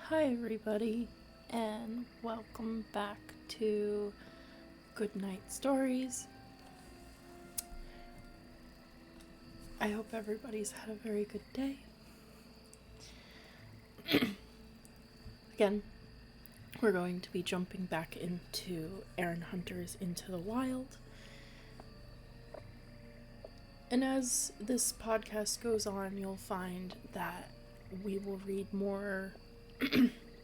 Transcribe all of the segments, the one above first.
Hi everybody, and welcome back to Goodnight Stories. I hope everybody's had a very good day. Again, we're going to be jumping back into Erin Hunter's Into the Wild. And as this podcast goes on, you'll find that we will read more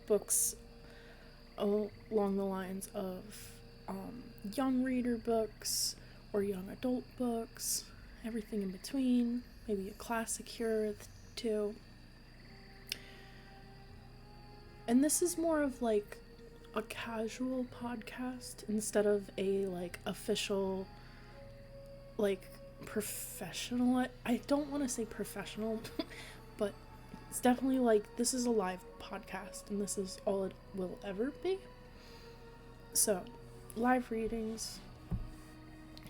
books along the lines of young reader books or young adult books, everything in between, maybe a classic here or two. And this is more of like a casual podcast instead of a like official, like professional. I don't want to say professional, but it's definitely like this is a live podcast and this is all it will ever be. So, live readings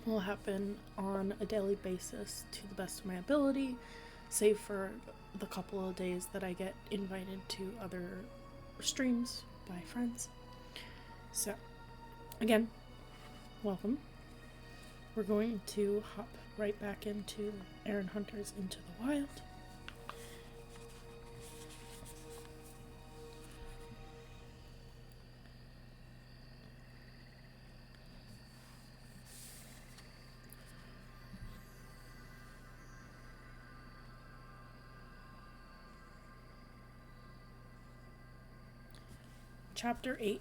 will happen on a daily basis to the best of my ability, save for the couple of days that I get invited to other streams by friends. So, again, welcome. We're going to hop right back into Erin Hunter's Into the Wild. Chapter 8.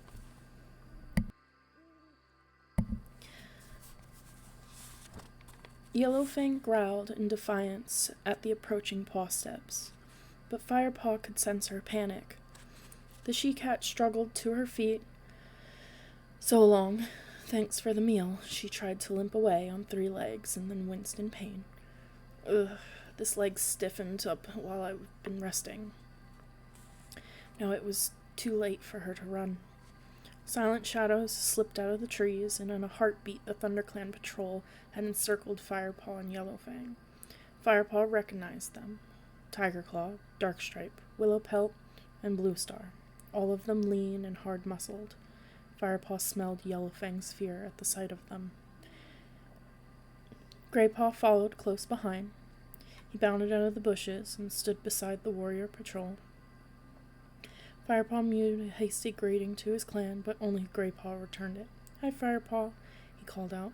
Yellowfang growled in defiance at the approaching paw steps, but Firepaw could sense her panic. The she-cat struggled to her feet. So long. Thanks for the meal. She tried to limp away on 3 legs and then winced in pain. Ugh, this leg stiffened up while I've been resting. Now it was too late for her to run. Silent shadows slipped out of the trees, and in a heartbeat the ThunderClan patrol had encircled Firepaw and Yellowfang. Firepaw recognized them. Tigerclaw, Darkstripe, Willowpelt, and Bluestar, all of them lean and hard-muscled. Firepaw smelled Yellowfang's fear at the sight of them. Greypaw followed close behind. He bounded out of the bushes and stood beside the warrior patrol. Firepaw mewed a hasty greeting to his clan, but only Greypaw returned it. "Hi, Firepaw," he called out.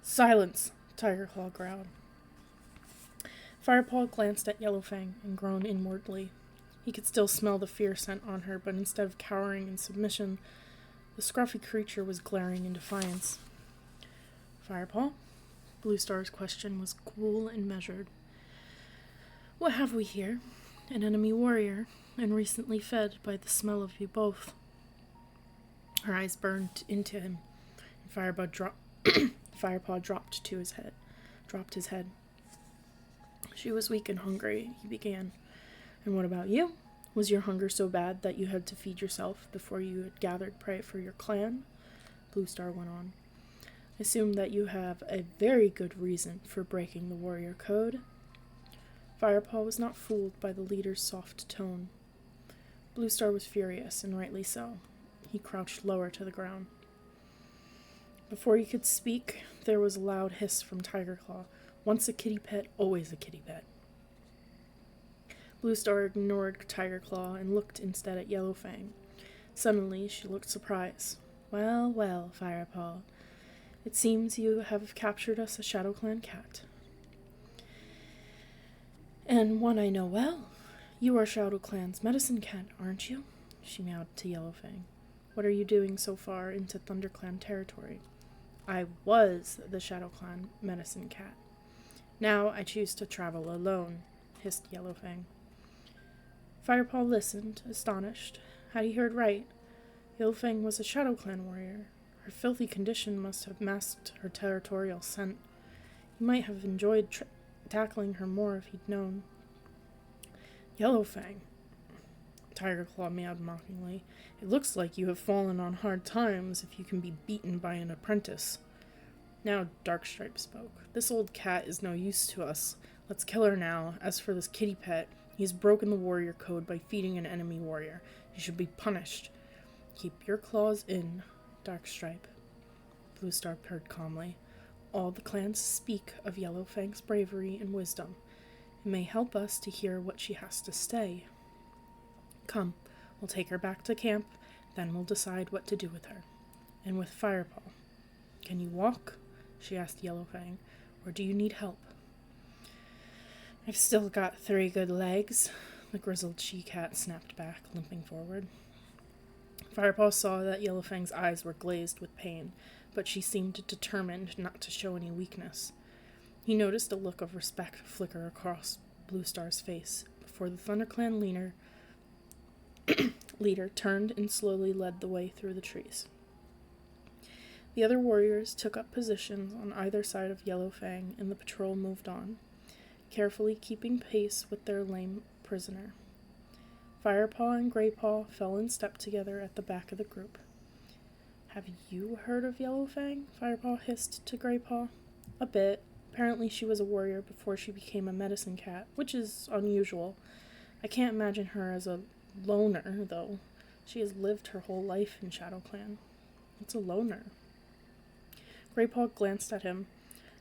"Silence!" Tigerclaw growled. Firepaw glanced at Yellowfang and groaned inwardly. He could still smell the fear scent on her, but instead of cowering in submission, the scruffy creature was glaring in defiance. "Firepaw?" Bluestar's question was cool and measured. "What have we here? An enemy warrior, and recently fed by the smell of you both." Her eyes burned into him, and Firepaw dropped his head. "She was weak and hungry," he began. "And what about you? Was your hunger so bad that you had to feed yourself before you had gathered prey for your clan?" Bluestar went on. "I assume that you have a very good reason for breaking the warrior code." Firepaw was not fooled by the leader's soft tone. Bluestar was furious, and rightly so. He crouched lower to the ground. Before he could speak, there was a loud hiss from Tigerclaw. Once a kitty pet, always a kitty pet. Bluestar ignored Tigerclaw and looked instead at Yellowfang. Suddenly, she looked surprised. "Well, well, Firepaw. It seems you have captured us a ShadowClan cat. And one I know well. You are ShadowClan's medicine cat, aren't you?" she meowed to Yellowfang. "What are you doing so far into ThunderClan territory?" "I was the ShadowClan medicine cat. Now I choose to travel alone," hissed Yellowfang. Firepaw listened, astonished. Had he heard right? Yellowfang was a ShadowClan warrior. Her filthy condition must have masked her territorial scent. He might have enjoyed tackling her more if he'd known. "Yellowfang," Tigerclaw meowed mockingly, "it looks like you have fallen on hard times if you can be beaten by an apprentice." Now Darkstripe spoke. "This old cat is no use to us. Let's kill her now. As for this kitty pet, he has broken the warrior code by feeding an enemy warrior. You should be punished. Keep your claws in, Darkstripe, Bluestar purred calmly. All the clans speak of Yellowfang's bravery and wisdom. It may help us to hear what she has to say. Come, we'll take her back to camp, then we'll decide what to do with her. And with Firepaw. Can you walk? She asked Yellowfang, or do you need help? I've still got 3 good legs, the grizzled she-cat snapped back, limping forward. Firepaw saw that Yellowfang's eyes were glazed with pain, but she seemed determined not to show any weakness. He noticed a look of respect flicker across Bluestar's face before the ThunderClan leader turned and slowly led the way through the trees. The other warriors took up positions on either side of Yellowfang, and the patrol moved on, carefully keeping pace with their lame prisoner. Firepaw and Greypaw fell in step together at the back of the group. Have you heard of Yellowfang? Firepaw hissed to Greypaw. A bit. Apparently she was a warrior before she became a medicine cat, which is unusual. I can't imagine her as a loner, though. She has lived her whole life in ShadowClan. What's a loner? Greypaw glanced at him.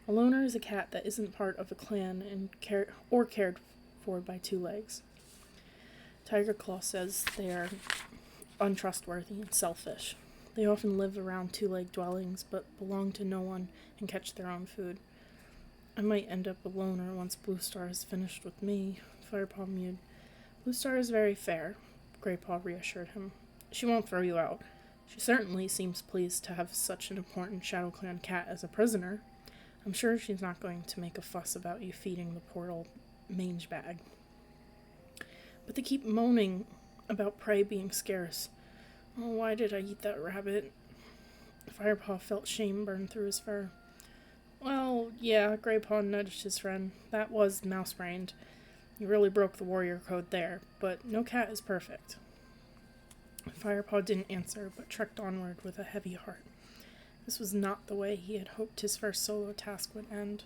A loner is a cat that isn't part of a clan and cared for by 2 legs. Tigerclaw says they are untrustworthy and selfish. They often live around 2-leg dwellings, but belong to no one and catch their own food. I might end up a loner once Bluestar is finished with me, Firepaw mewed. Bluestar is very fair, Greypaw reassured him. She won't throw you out. She certainly seems pleased to have such an important ShadowClan cat as a prisoner. I'm sure she's not going to make a fuss about you feeding the poor old mange bag. But they keep moaning about prey being scarce. Oh, why did I eat that rabbit? Firepaw felt shame burn through his fur. Well, yeah, Greypaw nudged his friend. That was mouse-brained. You really broke the warrior code there, but no cat is perfect. Firepaw didn't answer, but trekked onward with a heavy heart. This was not the way he had hoped his first solo task would end.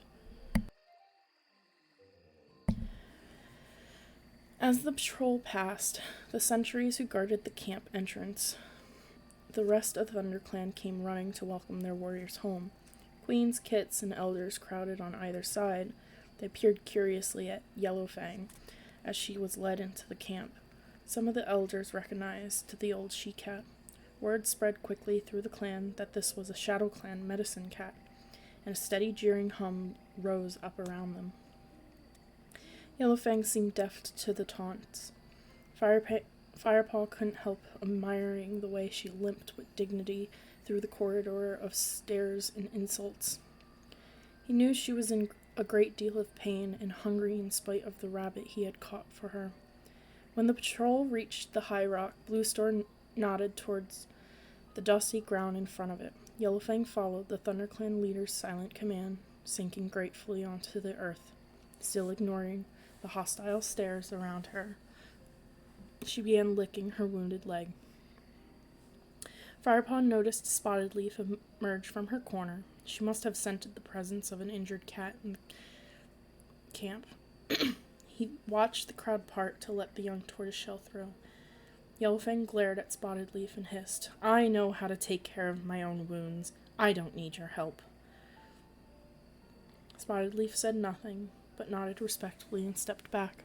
As the patrol passed, the sentries who guarded the camp entrance, the rest of the ThunderClan came running to welcome their warriors home. Queens, kits, and elders crowded on either side. They peered curiously at Yellowfang as she was led into the camp. Some of the elders recognized the old she-cat. Word spread quickly through the clan that this was a ShadowClan medicine cat, and a steady jeering hum rose up around them. Yellowfang seemed deaf to the taunts. Firepaw couldn't help admiring the way she limped with dignity through the corridor of stares and insults. He knew she was in a great deal of pain and hungry in spite of the rabbit he had caught for her. When the patrol reached the high rock, Bluestar nodded towards the dusty ground in front of it. Yellowfang followed the ThunderClan leader's silent command, sinking gratefully onto the earth, still ignoring the hostile stares around her. She began licking her wounded leg. Firepaw noticed Spotted Leaf emerge from her corner. She must have scented the presence of an injured cat in the camp. He watched the crowd part to let the young tortoiseshell through. Yellowfang glared at Spotted Leaf and hissed, I know how to take care of my own wounds. I don't need your help. Spotted Leaf said nothing, but nodded respectfully and stepped back.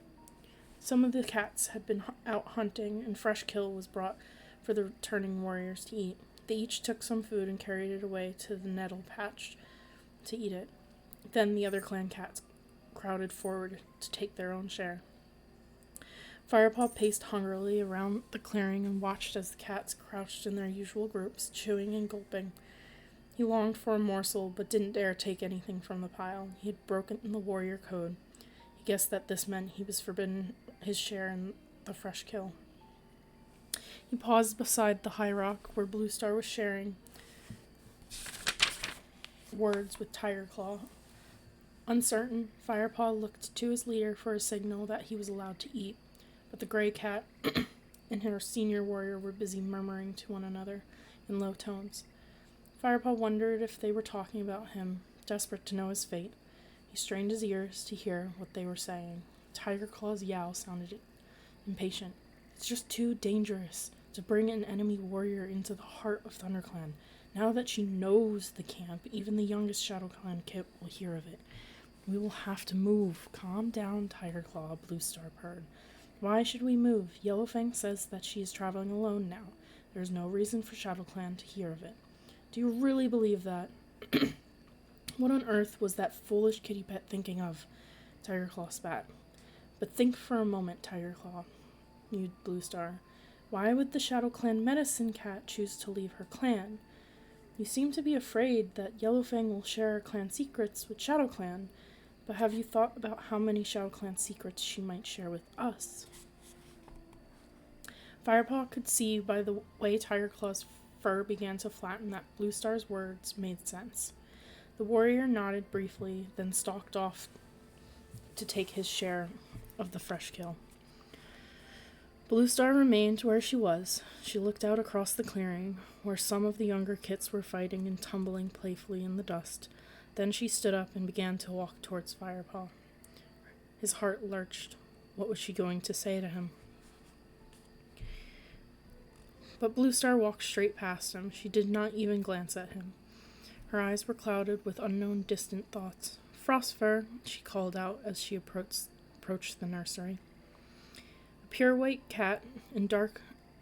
Some of the cats had been out hunting, and fresh kill was brought for the returning warriors to eat. They each took some food and carried it away to the nettle patch to eat it. Then the other clan cats crowded forward to take their own share. Firepaw paced hungrily around the clearing and watched as the cats crouched in their usual groups, chewing and gulping. He longed for a morsel, but didn't dare take anything from the pile. He had broken the warrior code. He guessed that this meant he was forbidden his share in the fresh kill. He paused beside the high rock where Bluestar was sharing words with Tigerclaw. Uncertain, Firepaw looked to his leader for a signal that he was allowed to eat, but the gray cat and her senior warrior were busy murmuring to one another in low tones. Firepaw wondered if they were talking about him, desperate to know his fate. He strained his ears to hear what they were saying. Tigerclaw's yowl sounded impatient. It's just too dangerous to bring an enemy warrior into the heart of ThunderClan. Now that she knows the camp, even the youngest ShadowClan kit will hear of it. We will have to move. Calm down, Tigerclaw, Bluestar purred. Why should we move? Yellowfang says that she is traveling alone now. There's no reason for ShadowClan to hear of it. Do you really believe that? What on earth was that foolish kitty pet thinking of? Tigerclaw spat. But think for a moment, Tigerclaw, mewed Bluestar. Why would the ShadowClan medicine cat choose to leave her clan? You seem to be afraid that Yellowfang will share her clan secrets with ShadowClan, but have you thought about how many ShadowClan secrets she might share with us? Firepaw could see by the way Tigerclaw's fur began to flatten that Bluestar's words made sense. The warrior nodded briefly, then stalked off to take his share of the fresh kill. Bluestar remained where she was. She looked out across the clearing, where some of the younger kits were fighting and tumbling playfully in the dust. Then she stood up and began to walk towards Firepaw. His heart lurched. What was she going to say to him? But Bluestar walked straight past him. She did not even glance at him. Her eyes were clouded with unknown distant thoughts. Frostfur, she called out as she approached the nursery. A pure white cat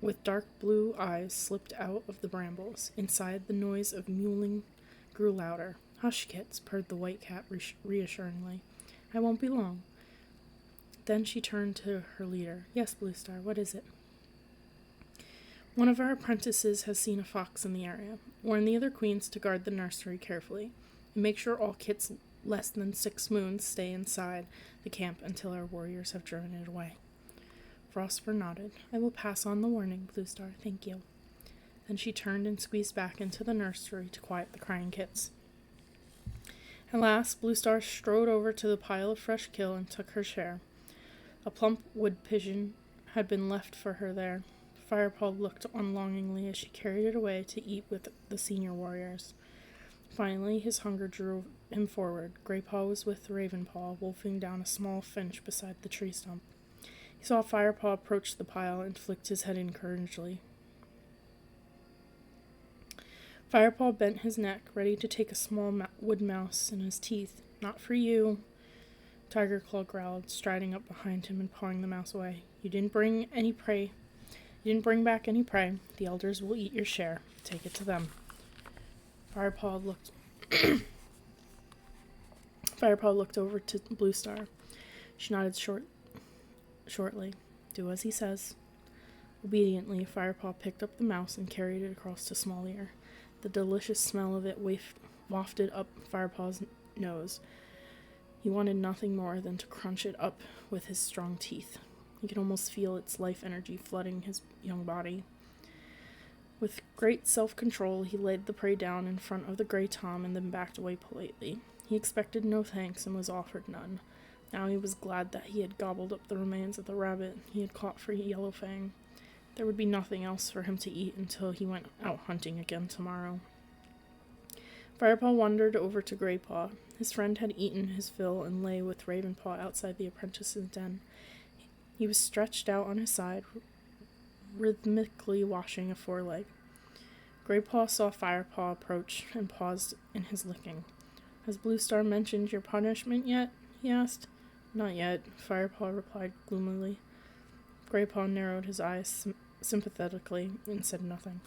with dark blue eyes slipped out of the brambles. Inside, the noise of mewling grew louder. Hush, kits, purred the white cat reassuringly. I won't be long. Then she turned to her leader. Yes, Bluestar, what is it? One of our apprentices has seen a fox in the area. Warn the other queens to guard the nursery carefully, and make sure all kits less than 6 moons stay inside the camp until our warriors have driven it away. Frostfur nodded. I will pass on the warning, Bluestar, thank you. Then she turned and squeezed back into the nursery to quiet the crying kits. At last, Bluestar strode over to the pile of fresh kill and took her share. A plump wood pigeon had been left for her there. Firepaw looked on longingly as she carried it away to eat with the senior warriors. Finally, his hunger drove him forward. Greypaw was with Ravenpaw, wolfing down a small finch beside the tree stump. He saw Firepaw approach the pile and flicked his head encouragingly. Firepaw bent his neck, ready to take a small wood mouse in his teeth. Not for you, Tigerclaw growled, striding up behind him and pawing the mouse away. You didn't bring back any prey. The elders will eat your share. Take it to them. Firepaw looked over to Bluestar. She nodded shortly. Do as he says. Obediently, Firepaw picked up the mouse and carried it across to Small Ear. The delicious smell of it wafted up Firepaw's nose. He wanted nothing more than to crunch it up with his strong teeth. He could almost feel its life energy flooding his young body. With great self-control, he laid the prey down in front of the Grey Tom and then backed away politely. He expected no thanks and was offered none. Now he was glad that he had gobbled up the remains of the rabbit he had caught for Yellowfang. There would be nothing else for him to eat until he went out hunting again tomorrow. Firepaw wandered over to Greypaw. His friend had eaten his fill and lay with Ravenpaw outside the apprentice's den. He was stretched out on his side, rhythmically washing a foreleg. Greypaw saw Firepaw approach and paused in his licking. Has Bluestar mentioned your punishment yet? He asked. Not yet, Firepaw replied gloomily. Greypaw narrowed his eyes sympathetically and said nothing.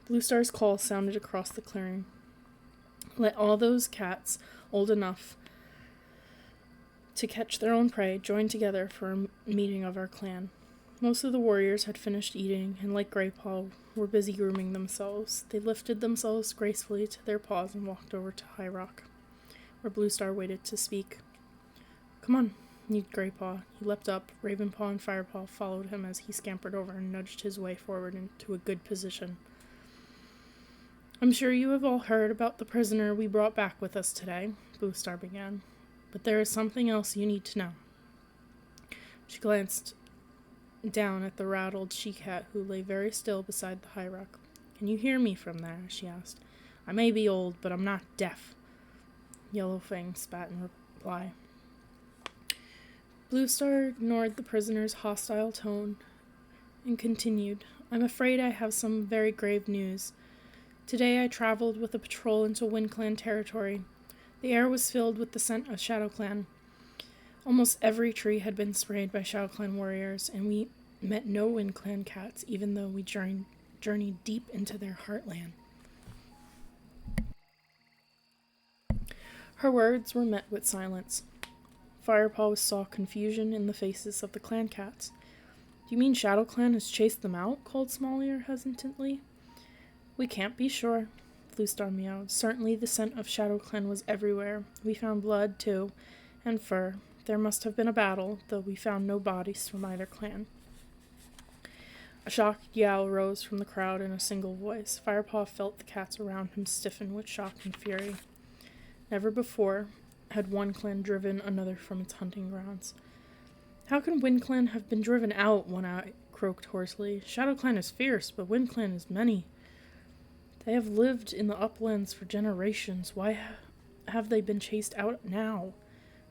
Bluestar's call sounded across the clearing. Let all those cats old enough to catch their own prey join together for a meeting of our clan. Most of the warriors had finished eating, and like Greypaw, were busy grooming themselves. They lifted themselves gracefully to their paws and walked over to High Rock, where Bluestar waited to speak. Come on, mewed Greypaw. He leapt up. Ravenpaw and Firepaw followed him as he scampered over and nudged his way forward into a good position. I'm sure you have all heard about the prisoner we brought back with us today, Bluestar began. But there is something else you need to know. She glanced down at the rattled she-cat who lay very still beside the high rock. Can you hear me from there? She asked. I may be old, but I'm not deaf. Yellowfang spat in reply. Bluestar ignored the prisoner's hostile tone and continued, I'm afraid I have some very grave news. Today I traveled with a patrol into WindClan territory. The air was filled with the scent of ShadowClan. Almost every tree had been sprayed by ShadowClan warriors, and we met no WindClan cats, even though we journeyed deep into their heartland. Her words were met with silence. Firepaw saw confusion in the faces of the clan cats. Do you mean ShadowClan has chased them out? Called Small-Ear hesitantly. We can't be sure, Bluestar meowed. Certainly the scent of ShadowClan was everywhere. We found blood, too, and fur. There must have been a battle, though we found no bodies from either clan. A shocked yowl rose from the crowd in a single voice. Firepaw felt the cats around him stiffen with shock and fury. Never before had one clan driven another from its hunting grounds. How can WindClan have been driven out? One Eye croaked hoarsely. ShadowClan is fierce, but WindClan is many. They have lived in the uplands for generations. Why have they been chased out now?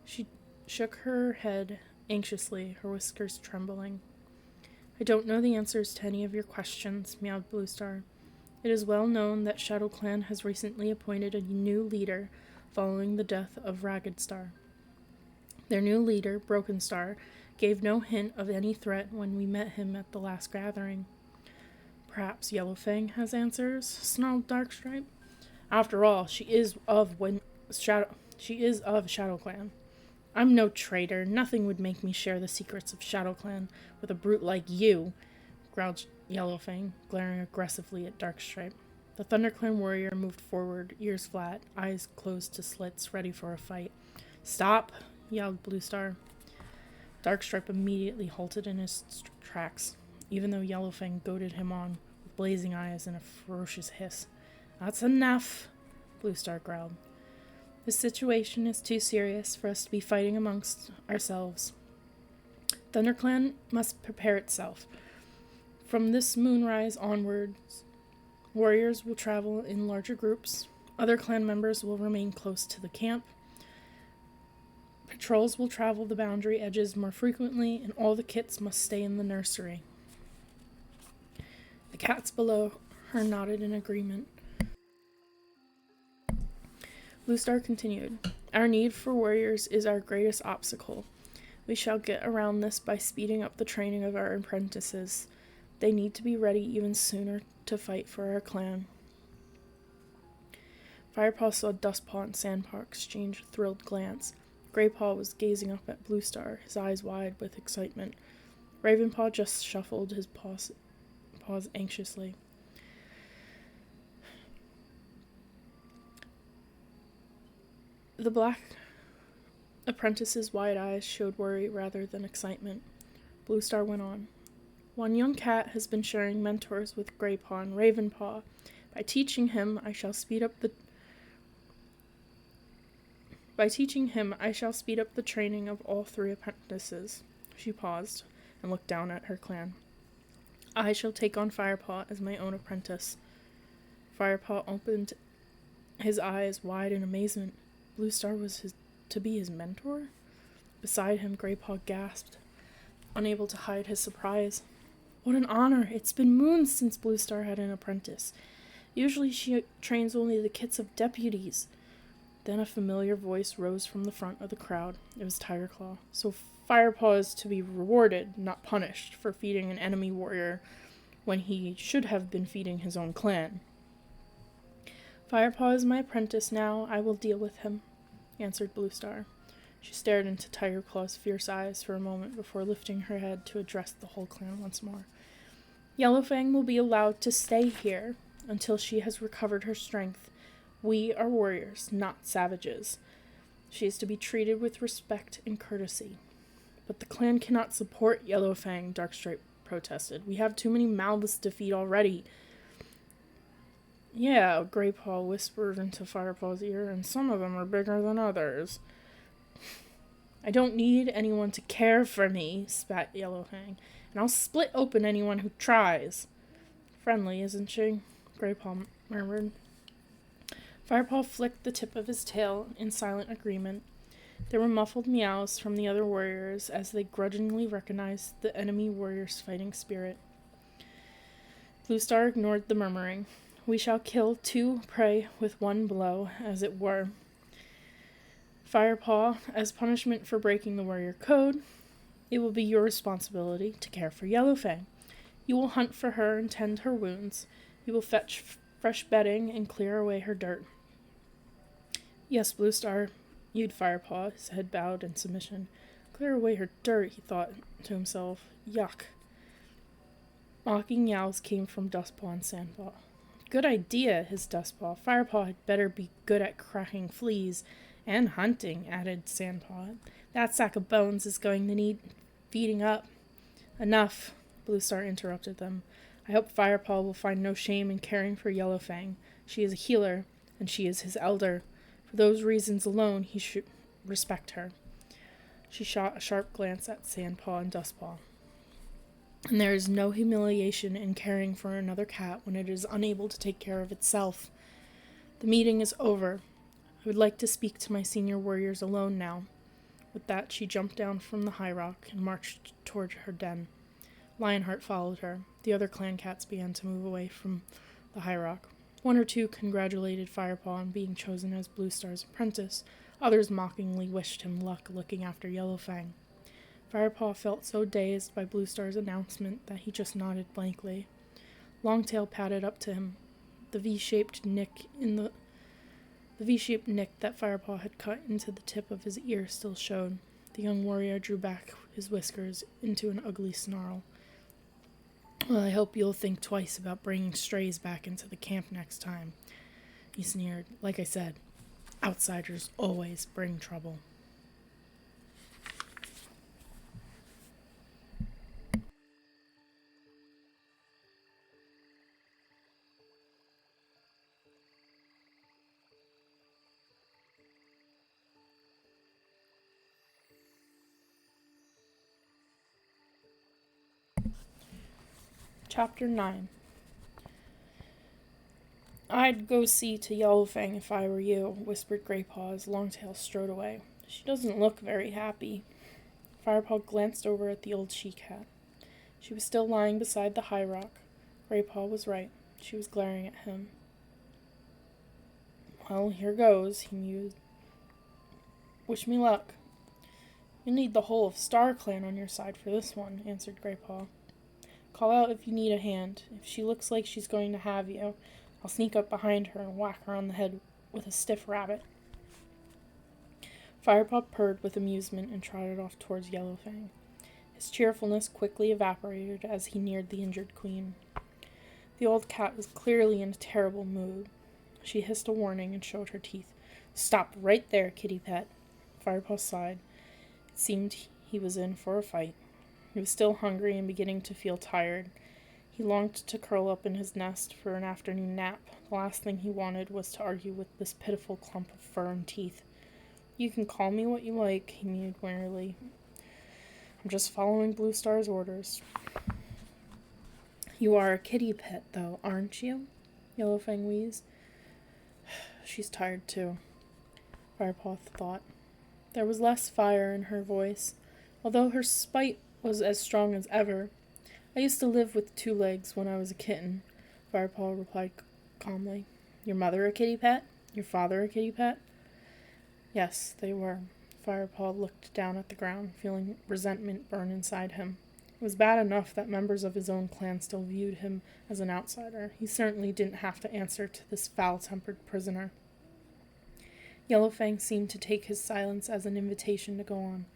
She shook her head anxiously, her whiskers trembling. I don't know the answers to any of your questions, meowed Bluestar. It is well known that ShadowClan has recently appointed a new leader following the death of Ragged-Star. Their new leader, Broken Star, gave no hint of any threat when we met him at the last gathering. Perhaps Yellowfang has answers, snarled Darkstripe. After all, she is of ShadowClan. I'm no traitor. Nothing would make me share the secrets of ShadowClan with a brute like you, growled Yellowfang, glaring aggressively at Darkstripe. The ThunderClan warrior moved forward, ears flat, eyes closed to slits, ready for a fight. Stop, yelled Bluestar. Darkstripe immediately halted in his tracks, even though Yellowfang goaded him on, with blazing eyes and a ferocious hiss. That's enough, Bluestar growled. This situation is too serious for us to be fighting amongst ourselves. ThunderClan must prepare itself. From this moonrise onwards, warriors will travel in larger groups. Other clan members will remain close to the camp. Patrols will travel the boundary edges more frequently, and all the kits must stay in the nursery. The cats below her nodded in agreement. Bluestar continued, Our need for warriors is our greatest obstacle. We shall get around this by speeding up the training of our apprentices. They need to be ready even sooner to fight for our clan. Firepaw saw Dustpaw and Sandpaw exchange a thrilled glance. Greypaw was gazing up at Bluestar, his eyes wide with excitement. Ravenpaw just shuffled his paws anxiously. The black apprentice's wide eyes showed worry rather than excitement. Bluestar went on. One young cat has been sharing mentors with Greypaw and Ravenpaw. By teaching him, I shall speed up the training of all three apprentices. She paused and looked down at her clan. I shall take on Firepaw as my own apprentice. Firepaw opened his eyes wide in amazement. Bluestar was to be his mentor? Beside him, Greypaw gasped, unable to hide his surprise. What an honor! It's been moons since Bluestar had an apprentice. Usually she trains only the kits of deputies. Then a familiar voice rose from the front of the crowd. It was Tigerclaw. So Firepaw is to be rewarded, not punished, for feeding an enemy warrior when he should have been feeding his own clan. Firepaw is my apprentice now. I will deal with him, answered Bluestar. She stared into Tigerclaw's fierce eyes for a moment before lifting her head to address the whole clan once more. Yellowfang will be allowed to stay here until she has recovered her strength. We are warriors, not savages. She is to be treated with respect and courtesy. But the clan cannot support Yellowfang, Darkstripe protested. We have too many mouths to feed already. Yeah, Greypaw whispered into Firepaw's ear, and some of them are bigger than others. I don't need anyone to care for me, spat Yellowfang, and I'll split open anyone who tries. Friendly, isn't she? Greypaw murmured. Firepaw flicked the tip of his tail in silent agreement. There were muffled meows from the other warriors as they grudgingly recognized the enemy warrior's fighting spirit. Bluestar ignored the murmuring. We shall kill two prey with one blow, as it were. Firepaw, as punishment for breaking the warrior code, it will be your responsibility to care for Yellowfang. You will hunt for her and tend her wounds. You will fetch fresh bedding and clear away her dirt. Yes, Bluestar, you'd Firepaw, his head bowed in submission. Clear away her dirt, he thought to himself. Yuck. Mocking yowls came from Dustpaw and Sandpaw. Good idea, hissed Dustpaw. Firepaw had better be good at cracking fleas. And hunting, added Sandpaw. That sack of bones is going to need feeding up. Enough, Bluestar interrupted them. I hope Firepaw will find no shame in caring for Yellowfang. She is a healer, and she is his elder. For those reasons alone, he should respect her. She shot a sharp glance at Sandpaw and Dustpaw. And there is no humiliation in caring for another cat when it is unable to take care of itself. The meeting is over. I would like to speak to my senior warriors alone now. With that, she jumped down from the high rock and marched toward her den. Lionheart followed her. The other clan cats began to move away from the high rock. One or two congratulated Firepaw on being chosen as Bluestar's apprentice. Others mockingly wished him luck looking after Yellowfang. Firepaw felt so dazed by Bluestar's announcement that he just nodded blankly. Longtail padded up to him. The V-shaped nick that Firepaw had cut into the tip of his ear still showed. The young warrior drew back his whiskers into an ugly snarl. Well, I hope you'll think twice about bringing strays back into the camp next time, he sneered. Like I said, outsiders always bring trouble. Chapter 9. I'd go see to Yellowfang if I were you, whispered Greypaw as Longtail strode away. She doesn't look very happy. Firepaw glanced over at the old she-cat. She was still lying beside the high rock. Greypaw was right. She was glaring at him. Well, here goes, he mused. Wish me luck. You'll need the whole of Star Clan on your side for this one, answered Greypaw. Call out if you need a hand. If she looks like she's going to have you, I'll sneak up behind her and whack her on the head with a stiff rabbit. Firepaw purred with amusement and trotted off towards Yellowfang. His cheerfulness quickly evaporated as he neared the injured queen. The old cat was clearly in a terrible mood. She hissed a warning and showed her teeth. Stop right there, kitty pet. Firepaw sighed. It seemed he was in for a fight. He was still hungry and beginning to feel tired. He longed to curl up in his nest for an afternoon nap. The last thing he wanted was to argue with this pitiful clump of fur and teeth. You can call me what you like, he mewed wearily. I'm just following Bluestar's orders. You are a kitty pet, though, aren't you? Yellowfang wheezed. She's tired, too, Firepaw thought. There was less fire in her voice, although her spite was as strong as ever. I used to live with two legs when I was a kitten, Firepaw replied calmly. Your mother a kitty pet? Your father a kitty pet? Yes, they were. Firepaw looked down at the ground, feeling resentment burn inside him. It was bad enough that members of his own clan still viewed him as an outsider. He certainly didn't have to answer to this foul-tempered prisoner. Yellowfang seemed to take his silence as an invitation to go on.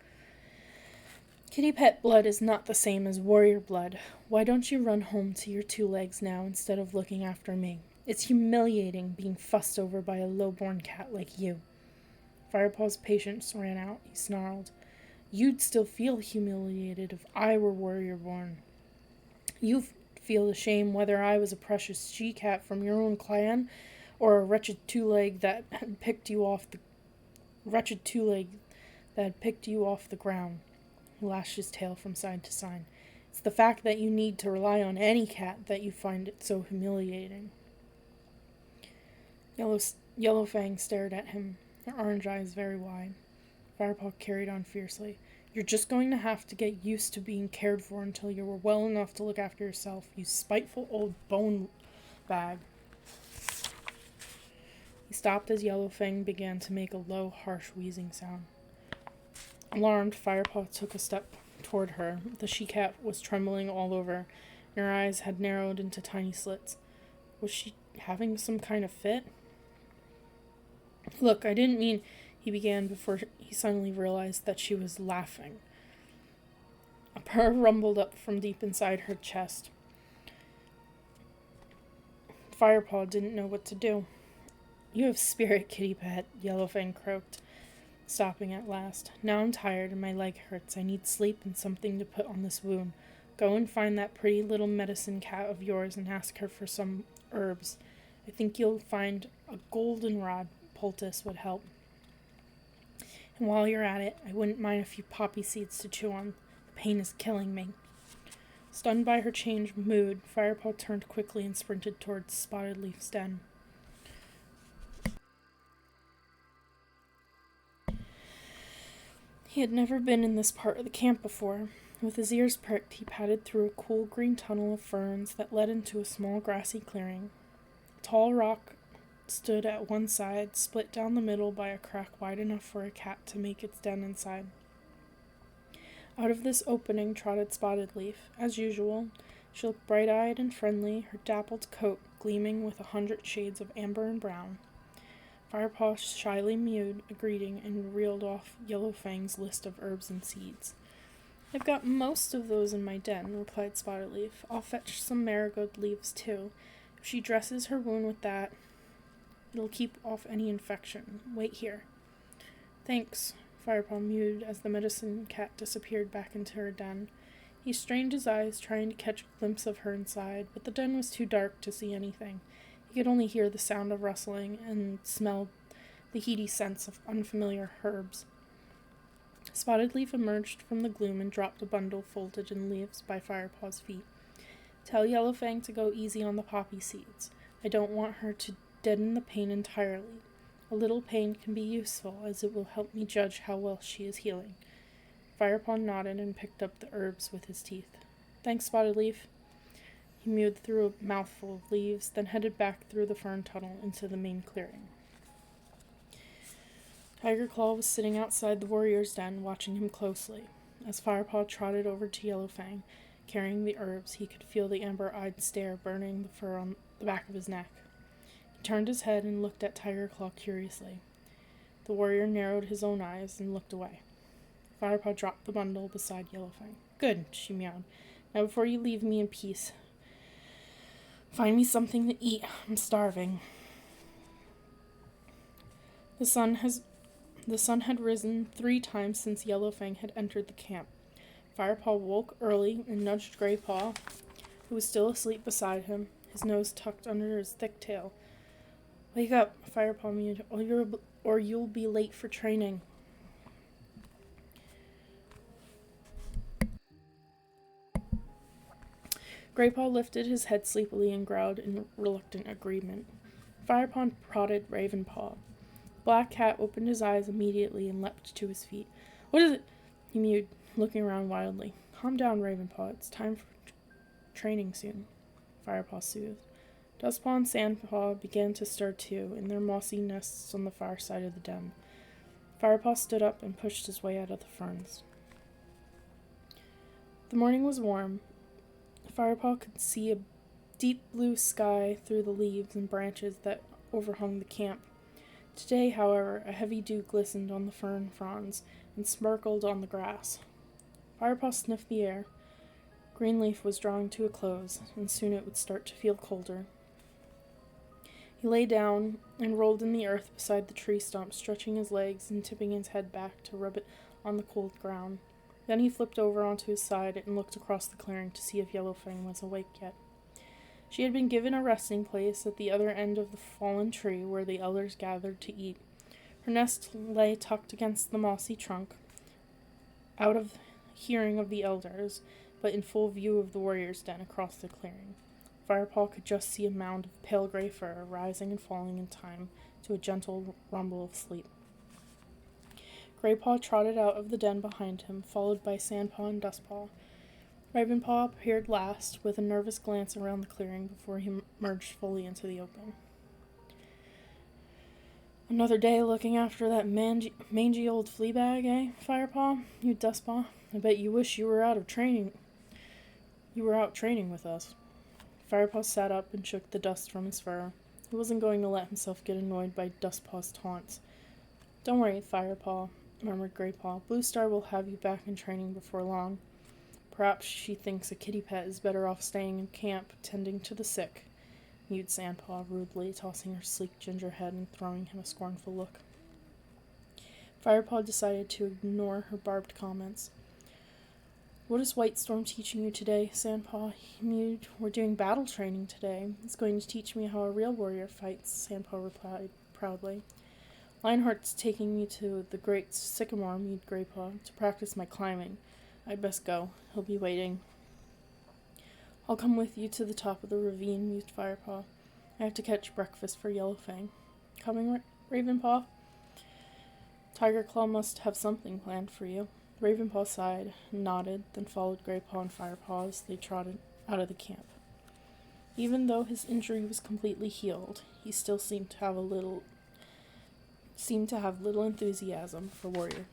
Kitty pet blood is not the same as warrior blood. Why don't you run home to your two legs now instead of looking after me? It's humiliating being fussed over by a low-born cat like you. Firepaw's patience ran out. He snarled. You'd still feel humiliated if I were warrior-born. You feel the shame whether I was a precious she-cat from your own clan or a wretched two-leg that had picked you off the ground. He lashed his tail from side to side. It's the fact that you need to rely on any cat that you find it so humiliating. Yellowfang stared at him, her orange eyes very wide. Firepaw carried on fiercely. You're just going to have to get used to being cared for until you were well enough to look after yourself, you spiteful old bone bag. He stopped as Yellowfang began to make a low, harsh wheezing sound. Alarmed, Firepaw took a step toward her. The she-cat was trembling all over, and her eyes had narrowed into tiny slits. Was she having some kind of fit? Look, I didn't mean, he began before he suddenly realized that she was laughing. A purr rumbled up from deep inside her chest. Firepaw didn't know what to do. You have spirit, kitty pet, Yellowfang croaked, stopping at last. Now I'm tired and my leg hurts. I need sleep and something to put on this wound. Go and find that pretty little medicine cat of yours and ask her for some herbs. I think you'll find a goldenrod poultice would help. And while you're at it, I wouldn't mind a few poppy seeds to chew on. The pain is killing me. Stunned by her changed mood, Firepaw turned quickly and sprinted towards Spotted Leaf's den. He had never been in this part of the camp before. With his ears pricked, he padded through a cool green tunnel of ferns that led into a small grassy clearing. A tall rock stood at one side, split down the middle by a crack wide enough for a cat to make its den inside. Out of this opening trotted Spotted Leaf. As usual, she looked bright-eyed and friendly, her dappled coat gleaming with 100 shades of amber and brown. Firepaw shyly mewed a greeting and reeled off Yellowfang's list of herbs and seeds. I've got most of those in my den, replied Spotted Leaf. I'll fetch some marigold leaves, too. If she dresses her wound with that, it'll keep off any infection. Wait here. Thanks, Firepaw mewed as the medicine cat disappeared back into her den. He strained his eyes, trying to catch a glimpse of her inside, but the den was too dark to see anything. He could only hear the sound of rustling and smell the heady scents of unfamiliar herbs. Spotted Leaf emerged from the gloom and dropped a bundle folded in leaves by Firepaw's feet. Tell Yellowfang to go easy on the poppy seeds. I don't want her to deaden the pain entirely. A little pain can be useful, as it will help me judge how well she is healing. Firepaw nodded and picked up the herbs with his teeth. Thanks, Spotted Leaf. He mewed through a mouthful of leaves, then headed back through the fern tunnel into the main clearing. Tiger Claw was sitting outside the warrior's den, watching him closely. As Firepaw trotted over to Yellowfang, carrying the herbs, he could feel the amber-eyed stare burning the fur on the back of his neck. He turned his head and looked at Tiger Claw curiously. The warrior narrowed his own eyes and looked away. Firepaw dropped the bundle beside Yellowfang. Good, she meowed. Now before you leave me in peace, find me something to eat. I'm starving. The sun had risen 3 times since Yellowfang had entered the camp. Firepaw woke early and nudged Greypaw, who was still asleep beside him, his nose tucked under his thick tail. Wake up, Firepaw mewed, or you'll be late for training. Greypaw lifted his head sleepily and growled in reluctant agreement. Firepaw prodded Ravenpaw. Black Cat opened his eyes immediately and leapt to his feet. What is it? He mewed, looking around wildly. Calm down, Ravenpaw. It's time for training soon, Firepaw soothed. Dustpaw and Sandpaw began to stir too, in their mossy nests on the far side of the den. Firepaw stood up and pushed his way out of the ferns. The morning was warm. Firepaw could see a deep blue sky through the leaves and branches that overhung the camp. Today, however, a heavy dew glistened on the fern fronds and sparkled on the grass. Firepaw sniffed the air. Greenleaf was drawing to a close, and soon it would start to feel colder. He lay down and rolled in the earth beside the tree stump, stretching his legs and tipping his head back to rub it on the cold ground. Then he flipped over onto his side and looked across the clearing to see if Yellowfang was awake yet. She had been given a resting place at the other end of the fallen tree where the elders gathered to eat. Her nest lay tucked against the mossy trunk, out of hearing of the elders, but in full view of the warrior's den across the clearing. Firepaw could just see a mound of pale gray fur rising and falling in time to a gentle rumble of sleep. Greypaw trotted out of the den behind him, followed by Sandpaw and Dustpaw. Ravenpaw appeared last, with a nervous glance around the clearing before he merged fully into the open. "Another day looking after that mangy old flea bag, eh, Firepaw? You Dustpaw? I bet you wish you were out training with us." Firepaw sat up and shook the dust from his fur. He wasn't going to let himself get annoyed by Dustpaw's taunts. "Don't worry, Firepaw," murmured Greypaw. "Blue Star will have you back in training before long. Perhaps she thinks a kitty pet is better off staying in camp tending to the sick," mewed Sandpaw rudely, tossing her sleek ginger head and throwing him a scornful look. Firepaw decided to ignore her barbed comments. "What is White Storm teaching you today, Sandpaw?" he mewed. "We're doing battle training today. It's going to teach me how a real warrior fights," Sandpaw replied proudly. "Lionheart's taking me to the great sycamore," mewed Greypaw, "to practice my climbing. I'd best go. He'll be waiting." "I'll come with you to the top of the ravine," mused Firepaw. "I have to catch breakfast for Yellowfang." "Coming, Ravenpaw?" "Tigerclaw must have something planned for you." Ravenpaw sighed and nodded, then followed Greypaw and Firepaw as they trotted out of the camp. Even though his injury was completely healed, he still seemed to have little enthusiasm for warrior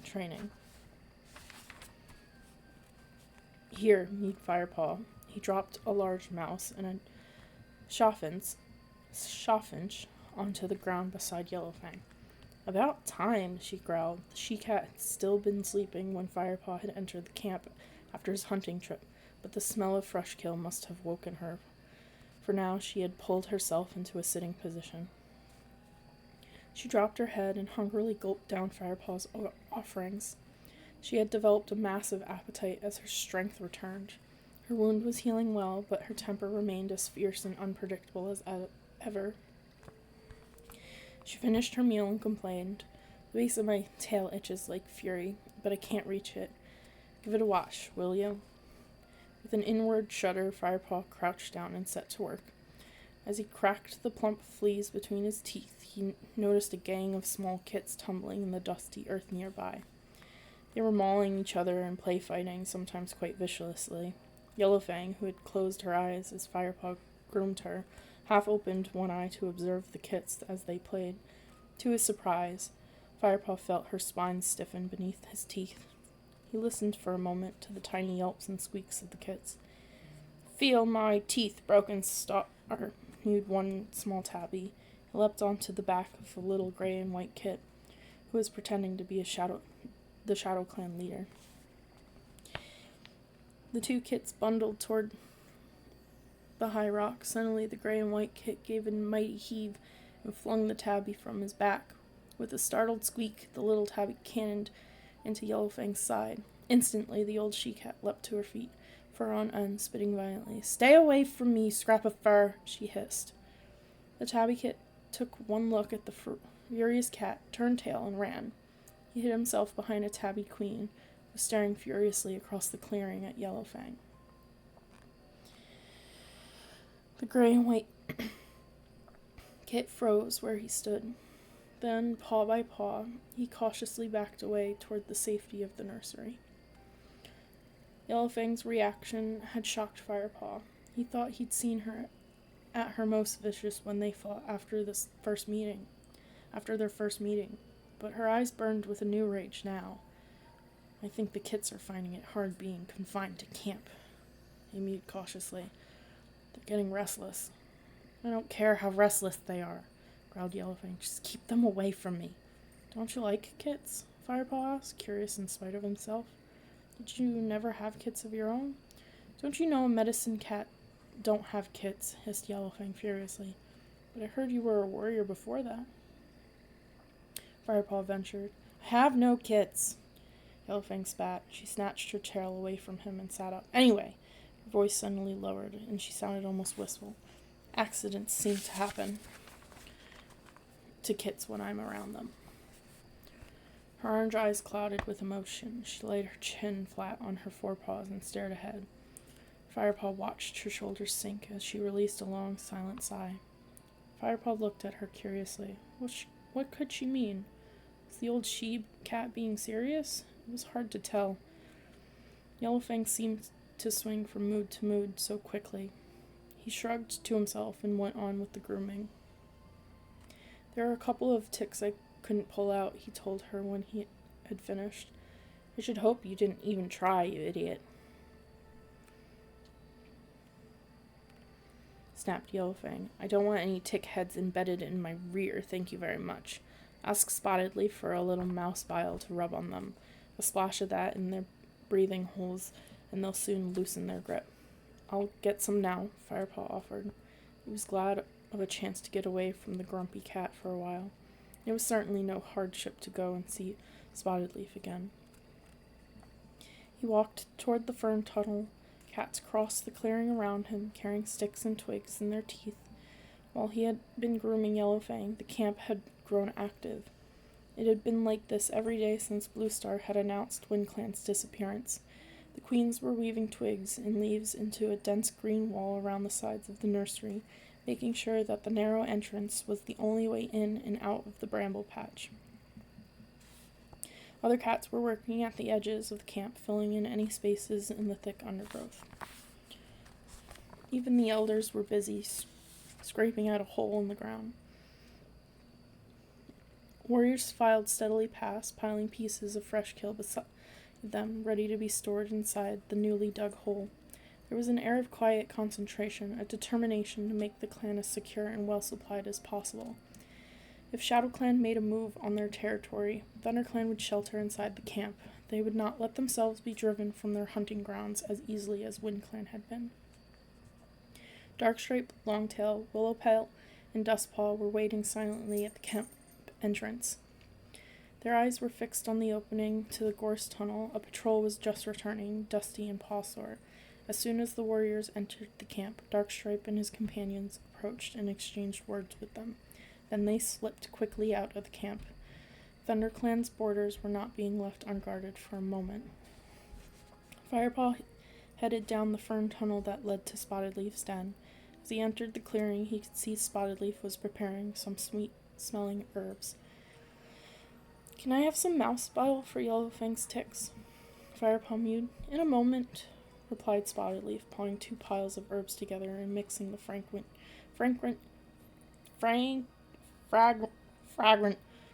training. "Here," mewed Firepaw. He dropped a large mouse and a chaffinch onto the ground beside Yellowfang. "About time," she growled. The she-cat had still been sleeping when Firepaw had entered the camp after his hunting trip, but the smell of fresh kill must have woken her, for now she had pulled herself into a sitting position. She dropped her head and hungrily gulped down Firepaw's offerings. She had developed a massive appetite as her strength returned. Her wound was healing well, but her temper remained as fierce and unpredictable as ever. She finished her meal and complained, "The base of my tail itches like fury, but I can't reach it. Give it a wash, will you?" With an inward shudder, Firepaw crouched down and set to work. As he cracked the plump fleas between his teeth, he noticed a gang of small kits tumbling in the dusty earth nearby. They were mauling each other and play-fighting, sometimes quite viciously. Yellowfang, who had closed her eyes as Firepaw groomed her, half opened one eye to observe the kits as they played. To his surprise, Firepaw felt her spine stiffen beneath his teeth. He listened for a moment to the tiny yelps and squeaks of the kits. "Feel my teeth, broken star," mewed one small tabby. He leapt onto the back of a little gray and white kit, who was pretending to be the Shadow Clan leader. The two kits bundled toward the high rock. Suddenly the gray and white kit gave a mighty heave and flung the tabby from his back. With a startled squeak, the little tabby cannoned into Yellowfang's side. Instantly, the old she-cat leapt to her feet, fur on end, spitting violently. "Stay away from me, scrap of fur," she hissed. The tabby kit took one look at the furious cat, turned tail, and ran. He hid himself behind a tabby queen, who was staring furiously across the clearing at Yellowfang. The gray and white kit froze where he stood. Then, paw by paw, he cautiously backed away toward the safety of the nursery. Yellowfang's reaction had shocked Firepaw. He thought he'd seen her at her most vicious when they fought after their first meeting, but her eyes burned with a new rage now. "I think the kits are finding it hard being confined to camp," he mewed cautiously. "They're getting restless." "I don't care how restless they are," growled Yellowfang. "Just keep them away from me." "Don't you like kits?" Firepaw asked, curious in spite of himself. "Did you never have kits of your own?" "Don't you know a medicine cat don't have kits?" hissed Yellowfang furiously. "But I heard you were a warrior before that." Firepaw ventured. "I have no kits." Yellowfang spat. She snatched her tail away from him and sat up. "Anyway," her voice suddenly lowered, and she sounded almost wistful. "Accidents seem to happen to kits when I'm around them." Her orange eyes clouded with emotion. She laid her chin flat on her forepaws and stared ahead. Firepaw watched her shoulders sink as she released a long, silent sigh. Firepaw looked at her curiously. What could she mean? Was the old she-cat being serious? It was hard to tell. Yellowfang seemed to swing from mood to mood so quickly. He shrugged to himself and went on with the grooming. There are a couple of ticks I couldn't pull out, he told her when he had finished. I should hope you didn't even try, you idiot. Snapped Yellowfang. I don't want any tick heads embedded in my rear, thank you very much. Ask Spotted Leaf for a little mouse bile to rub on them. A splash of that in their breathing holes, and they'll soon loosen their grip. I'll get some now, Firepaw offered. He was glad of a chance to get away from the grumpy cat for a while. It was certainly no hardship to go and see Spotted Leaf again. He walked toward the fern tunnel. Cats crossed the clearing around him, carrying sticks and twigs in their teeth. While he had been grooming Yellowfang, the camp had grown active. It had been like this every day since Blue Star had announced WindClan's disappearance. The queens were weaving twigs and leaves into a dense green wall around the sides of the nursery, making sure that the narrow entrance was the only way in and out of the bramble patch. Other cats were working at the edges of the camp, filling in any spaces in the thick undergrowth. Even the elders were busy scraping out a hole in the ground. Warriors filed steadily past, piling pieces of fresh kill beside them, ready to be stored inside the newly dug hole. There was an air of quiet concentration, a determination to make the clan as secure and well-supplied as possible. If ShadowClan made a move on their territory, ThunderClan would shelter inside the camp. They would not let themselves be driven from their hunting grounds as easily as WindClan had been. Darkstripe, Longtail, Willowpelt, and Dustpaw were waiting silently at the camp entrance. Their eyes were fixed on the opening to the gorse tunnel. A patrol was just returning, dusty and paw-sore. As soon as the warriors entered the camp, Darkstripe and his companions approached and exchanged words with them. Then they slipped quickly out of the camp. ThunderClan's borders were not being left unguarded for a moment. Firepaw headed down the fern tunnel that led to Spotted Leaf's den. As he entered the clearing, he could see Spotted Leaf was preparing some sweet-smelling herbs. Can I have some mouse bile for Yellowfang's ticks? Firepaw mewed. In a moment, replied Spotted Leaf, pawing 2 piles of herbs together and mixing the fragrant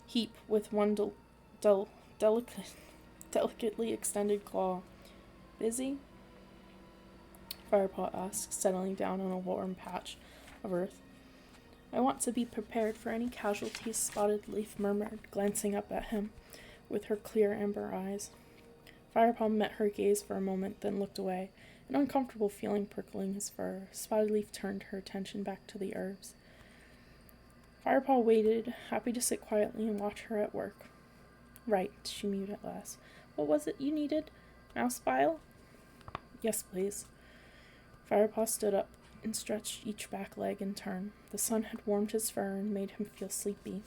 heap with one delicately extended claw. Busy? Firepaw asked, settling down on a warm patch of earth. I want to be prepared for any casualties, Spotted Leaf murmured, glancing up at him with her clear amber eyes. Firepaw met her gaze for a moment, then looked away, an uncomfortable feeling prickling his fur. Spotted Leaf turned her attention back to the herbs. Firepaw waited, happy to sit quietly and watch her at work. Right, she mewed at last. What was it you needed? Mouse bile? Yes, please. Firepaw stood up and stretched each back leg in turn. The sun had warmed his fur and made him feel sleepy.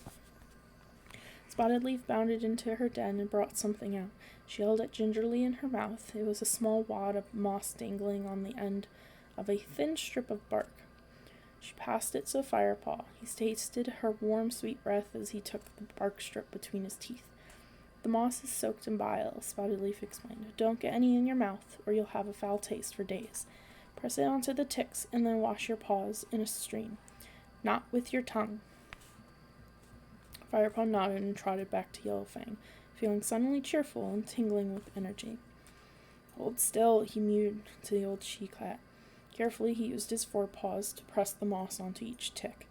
Spotted Leaf bounded into her den and brought something out. She held it gingerly in her mouth. It was a small wad of moss dangling on the end of a thin strip of bark. She passed it to Firepaw. He tasted her warm, sweet breath as he took the bark strip between his teeth. The moss is soaked in bile, Spotted Leaf explained. Don't get any in your mouth, or you'll have a foul taste for days. Press it onto the ticks, and then wash your paws in a stream. Not with your tongue. Firepaw nodded and trotted back to Yellowfang, feeling suddenly cheerful and tingling with energy. Hold still, he mewed to the old she-cat. Carefully, he used his forepaws to press the moss onto each tick.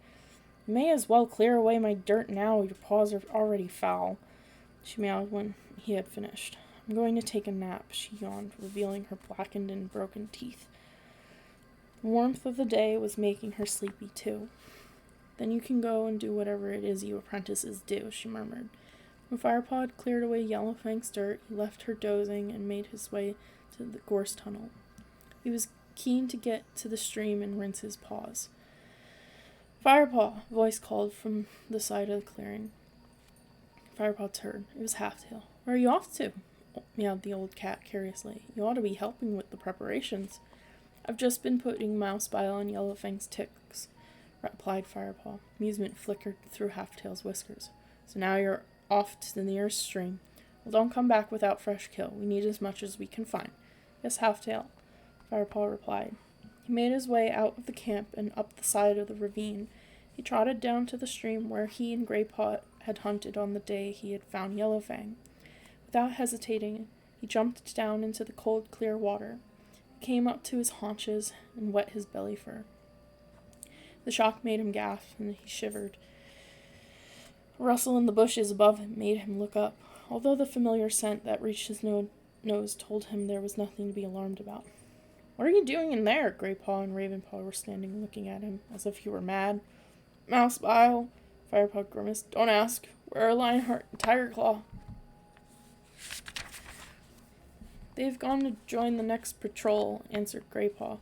You may as well clear away my dirt now, your paws are already foul, she meowed when he had finished. I'm going to take a nap, she yawned, revealing her blackened and broken teeth. The warmth of the day was making her sleepy, too. Then you can go and do whatever it is you apprentices do, she murmured. When Firepaw had cleared away Yellowfang's dirt, he left her dozing and made his way to the gorse tunnel. He was keen to get to the stream and rinse his paws. Firepaw, a voice called from the side of the clearing. Firepaw turned. It was Halftail. Where are you off to? Meowed the old cat curiously. You ought to be helping with the preparations. I've just been putting mouse bile on Yellowfang's ticks, replied Firepaw. Amusement flickered through Halftail's whiskers. So now you're off to the nearest stream. Well, don't come back without fresh kill. We need as much as we can find. Yes, Halftail, Firepaw replied. He made his way out of the camp and up the side of the ravine. He trotted down to the stream where he and Greypaw had hunted on the day he had found Yellowfang. Without hesitating, he jumped down into the cold, clear water. It came up to his haunches and wet his belly fur. The shock made him gasp, and he shivered. A rustle in the bushes above him made him look up, although the familiar scent that reached his nose told him there was nothing to be alarmed about. What are you doing in there? Greypaw and Ravenpaw were standing looking at him, as if he were mad. Mouse bile, Firepaw grimaced. Don't ask. Where are Lionheart and Tigerclaw? They've gone to join the next patrol, answered Greypaw.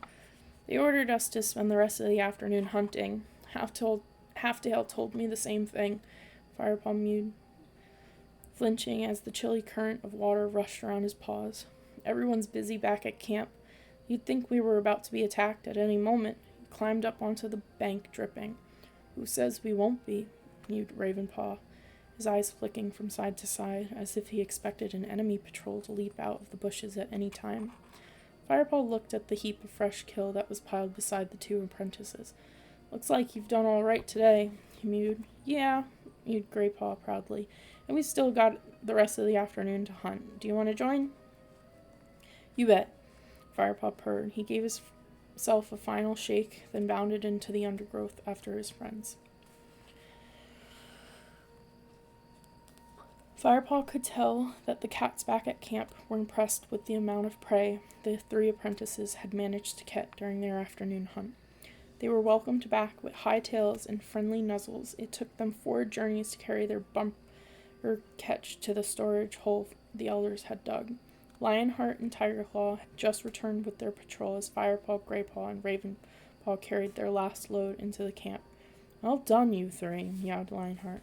They ordered us to spend the rest of the afternoon hunting. Halftail told me the same thing, Firepaw mewed, flinching as the chilly current of water rushed around his paws. Everyone's busy back at camp. You'd think we were about to be attacked at any moment. He climbed up onto the bank, dripping. Who says we won't be? Mewed Ravenpaw, his eyes flicking from side to side, as if he expected an enemy patrol to leap out of the bushes at any time. Firepaw looked at the heap of fresh kill that was piled beside the two apprentices. Looks like you've done all right today, he mewed. Yeah, mewed Greypaw proudly, and we still got the rest of the afternoon to hunt. Do you want to join? You bet, Firepaw purred. He gave himself a final shake, then bounded into the undergrowth after his friends. Firepaw could tell that the cats back at camp were impressed with the amount of prey the three apprentices had managed to catch during their afternoon hunt. They were welcomed back with high tails and friendly nuzzles. It took them 4 journeys to carry their bumper catch to the storage hole the elders had dug. Lionheart and Tigerclaw had just returned with their patrol as Firepaw, Greypaw, and Ravenpaw carried their last load into the camp. Well done, you three, meowed Lionheart.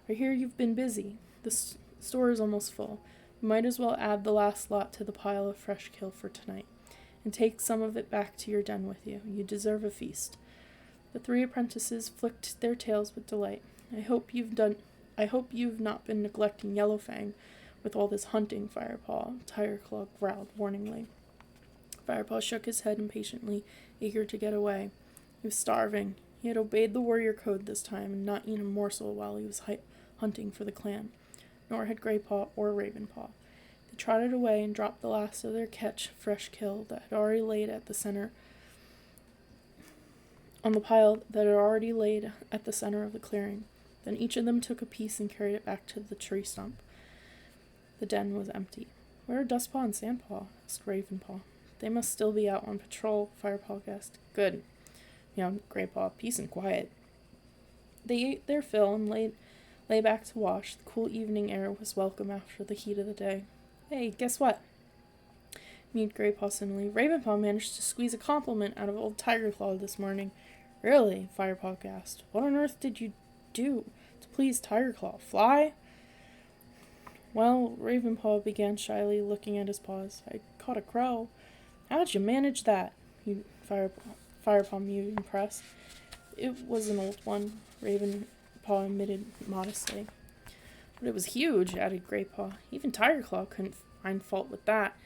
I hear you've been busy. The store is almost full. You might as well add the last lot to the pile of fresh kill for tonight, and take some of it back to your den with you. You deserve a feast. The 3 apprentices flicked their tails with delight. I hope you've not been neglecting Yellowfang with all this hunting, Firepaw, Tigerclaw growled warningly. Firepaw shook his head impatiently, eager to get away. He was starving. He had obeyed the warrior code this time and not eaten a morsel while he was hunting for the clan. Nor had Greypaw or Ravenpaw. They trotted away and dropped the last of their catch fresh kill that had already laid at the center on the pile that had already laid at the center of the clearing. Then each of them took a piece and carried it back to the tree stump. The den was empty. Where are Dustpaw and Sandpaw? Asked Ravenpaw. They must still be out on patrol, Firepaw guessed. Good. Meowed Greypaw. Peace and quiet. They ate their fill and lay back to wash. The cool evening air was welcome after the heat of the day. Hey, guess what? Mewed Greypaw suddenly. Ravenpaw managed to squeeze a compliment out of old Tigerclaw this morning. Really? Firepaw gasped. What on earth did you do to please Tigerclaw? Fly? Well, Ravenpaw began shyly, looking at his paws. I caught a crow. How'd you manage that? Firepaw mewed, impressed. It was an old one, Ravenpaw admitted modestly. But it was huge, added Greypaw. Even Tigerclaw couldn't find fault with that.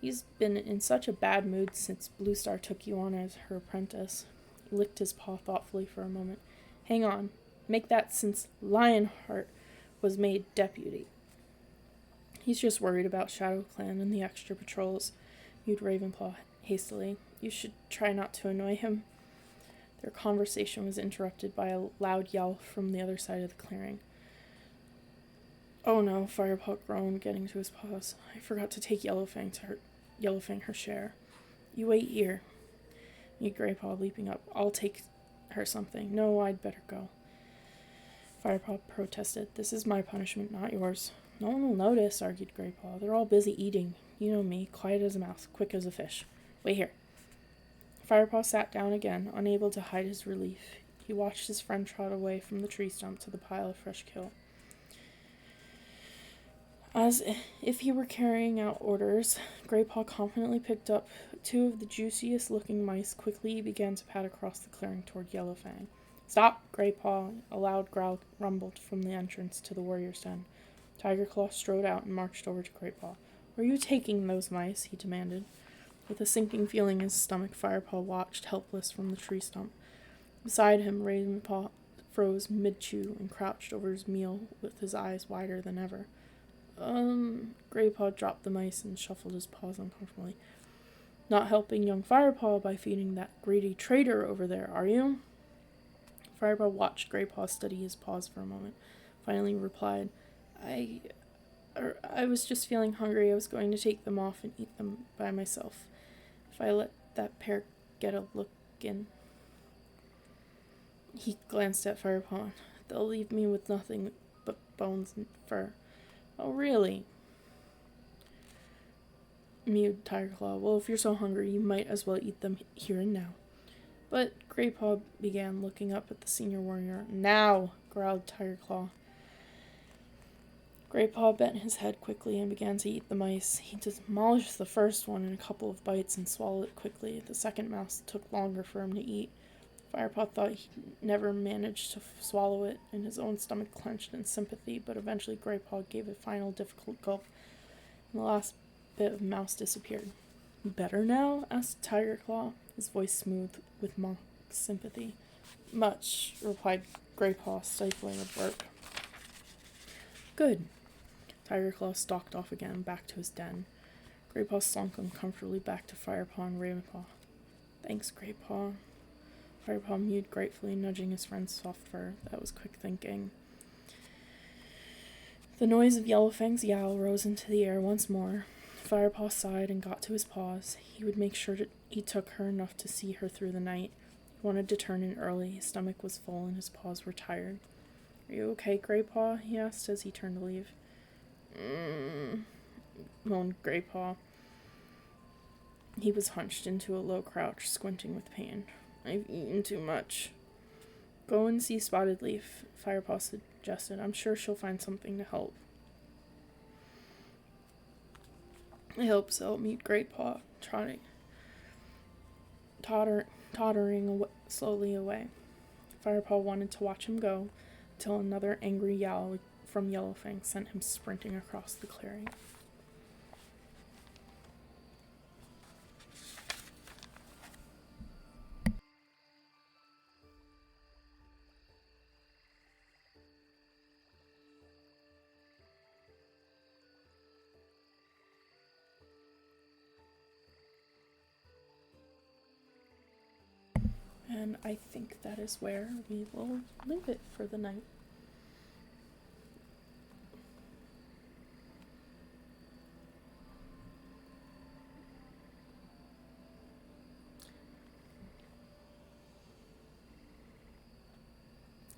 He's been in such a bad mood since Bluestar took you on as her apprentice. He licked his paw thoughtfully for a moment. Hang on. Make that since Lionheart was made deputy. He's just worried about Shadow Clan and the extra patrols, mewed Ravenpaw hastily. You should try not to annoy him. Their conversation was interrupted by a loud yell from the other side of the clearing. Oh no, Firepaw groaned, getting to his paws. I forgot to take Yellowfang her share. You wait here, mewed Greypaw, leaping up. I'll take her something. No, I'd better go. Firepaw protested. This is my punishment, not yours. No one will notice, argued Greypaw. They're all busy eating. You know me, quiet as a mouse, quick as a fish. Wait here. Firepaw sat down again, unable to hide his relief. He watched his friend trot away from the tree stump to the pile of fresh kill. As if he were carrying out orders, Greypaw confidently picked up 2 of the juiciest-looking mice. Quickly he began to pad across the clearing toward Yellowfang. Stop, Greypaw! A loud growl rumbled from the entrance to the warrior's den. Tiger Claw strode out and marched over to Great Paw. "Where are you taking those mice?" he demanded. With a sinking feeling in his stomach, Firepaw watched helpless from the tree stump. Beside him, Ravenpaw froze mid-chew and crouched over his meal with his eyes wider than ever. Greypaw dropped the mice and shuffled his paws uncomfortably. "Not helping young Firepaw by feeding that greedy traitor over there, are you?" Firepaw watched Greypaw study his paws for a moment, finally replied, I was just feeling hungry. I was going to take them off and eat them by myself. If I let that pair get a look in." He glanced at Firepaw. "They'll leave me with nothing but bones and fur." "Oh, really?" mewed Tigerclaw. "Well, if you're so hungry, you might as well eat them here and now." But Greypaw began, looking up at the senior warrior. "Now!" growled Tigerclaw. Greypaw bent his head quickly and began to eat the mice. He demolished the first one in a couple of bites and swallowed it quickly. The second mouse took longer for him to eat. Firepaw thought he'd never manage to swallow it, and his own stomach clenched in sympathy, but eventually Greypaw gave a final difficult gulp, and the last bit of mouse disappeared. "Better now?" asked Tigerclaw, his voice smooth with mock sympathy. "Much," replied Greypaw, stifling a bark. "Good." Tigerclaw stalked off again, back to his den. Greypaw slunk uncomfortably back to Firepaw and Ravenpaw. "Thanks, Greypaw." Firepaw mewed gratefully, nudging his friend's soft fur. That was quick thinking. The noise of Yellowfang's yowl rose into the air once more. Firepaw sighed and got to his paws. He would make sure he took her enough to see her through the night. He wanted to turn in early. His stomach was full and his paws were tired. "Are you okay, Greypaw?" he asked as he turned to leave. Moaned Greypaw. He was hunched into a low crouch, squinting with pain. "I've eaten too much." "Go and see Spotted Leaf," Firepaw suggested. "I'm sure she'll find something to help." "I hope so," mewed Greypaw, tottering slowly away. Firepaw wanted to watch him go, until another angry yowl from Yellowfang sent him sprinting across the clearing. And I think that is where we will leave it for the night.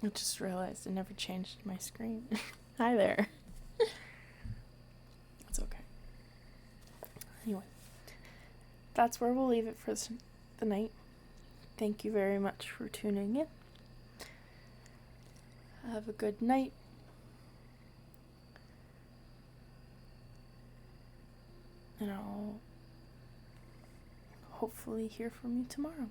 I just realized I never changed my screen. Hi there. It's okay. Anyway, that's where we'll leave it for the night. Thank you very much for tuning in. Have a good night. And I'll hopefully hear from you tomorrow.